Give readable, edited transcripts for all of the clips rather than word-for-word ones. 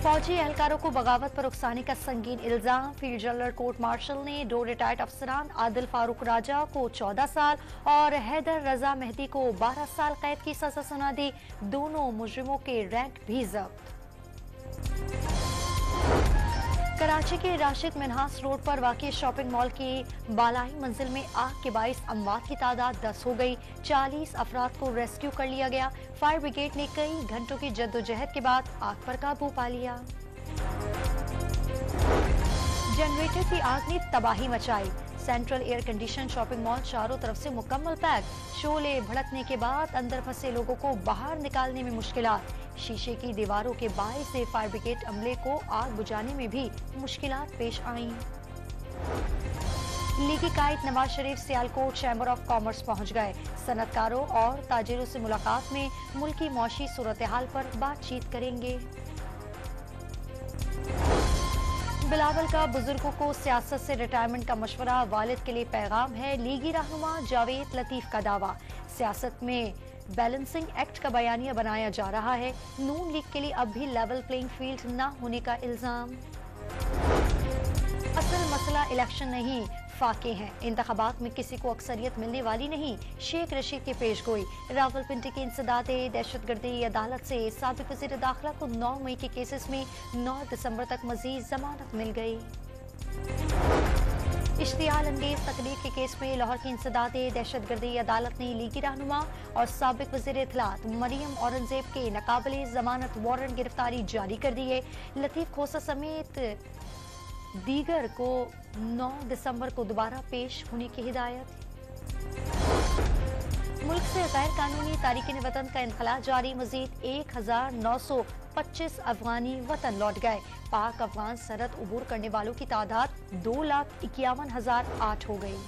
फौजी एहलकारों को बगावत पर उकसाने का संगीन इल्जाम। फील्ड जनरल कोर्ट मार्शल ने 2 रिटायर्ड अफसरान आदिल फारूक राजा को 14 साल और हैदर रजा मेहदी को 12 साल कैद की सजा सुना दी। दोनों मुजरिमों के रैंक भी जब्त। कराची के राशिद मिन्हास रोड पर वाक़ई शॉपिंग मॉल की बालाई मंजिल में आग के बाइस अमवात की तादाद 10 हो गई। 40 अफराद को रेस्क्यू कर लिया गया। फायर ब्रिगेड ने कई घंटों की जद्दोजहद के बाद आग पर काबू पा लिया। जनरेटर की आग ने तबाही मचाई। Central air condition shopping mall चारों तरफ से मुकम्मल पैक। शोले भड़कने के बाद अंदर फंसे लोगों को बाहर निकालने में मुश्किलात। शीशे की दीवारों के बायस से फायर ब्रिगेड अमले को आग बुझाने में भी मुश्किलात पेश आईं। लीगी कायद Nawaz Sharif Sialkot chamber of commerce पहुंच गए। सनतकारों और ताजिरों से मुलाकात में मुल्की मौशी सूरत हाल पर बातचीत करेंगे। बिलावल का बुजुर्गों को सियासत से रिटायरमेंट का मशवरा, वालिद के लिए पैगाम है। लीगी रहनुमा जावेद लतीफ का दावा, सियासत में बैलेंसिंग एक्ट का बयानिया बनाया जा रहा है। नून लीग के लिए अब भी लेवल प्लेइंग फील्ड न होने का इल्जाम। असल मसला इलेक्शन नहीं, फाके हैं। इंतखाबात में किसी को अक्सरियत मिलने वाली नहीं। शेख रशीद की पेशगोई। रावलपिंडी के इंसदादे दहशतगर्दी अदालत से साबिक वज़ीर दाखिला को 9 मई के केसेस में 9 दिसंबर तक मजीद जमानत मिल गई। इश्तियाल अंगेज तकरीर के केस में लाहौर की इंसदादे दहशतगर्दी अदालत ने लीगी रहनुमा और साबिक वज़ीर इत्तलात मरियम औरंगजेब के नाकाबिले जमानत वारंट गिरफ्तारी जारी कर दी है। लतीफ खोसा समेत दीगर को 9 दिसंबर को दोबारा पेश होने की हिदायत। मुल्क से गैर कानूनी तारिकीन वतन का इनखला जारी। मजीद 1925 अफगानी वतन लौट गए। पाक अफगान सरहद उबूर करने वालों की तादाद 2,51,008 हो गई।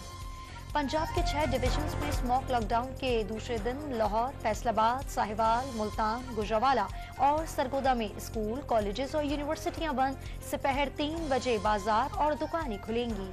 पंजाब के 6 डिविजन्स में स्मॉक लॉकडाउन के दूसरे दिन लाहौर, फैसलाबाद, साहिवाल, मुल्तान, गुजरावाला और सरगोदा में स्कूल, कॉलेजेस और यूनिवर्सिटियां बंद। दोपहर 3 बजे बाजार और दुकानें खुलेंगी।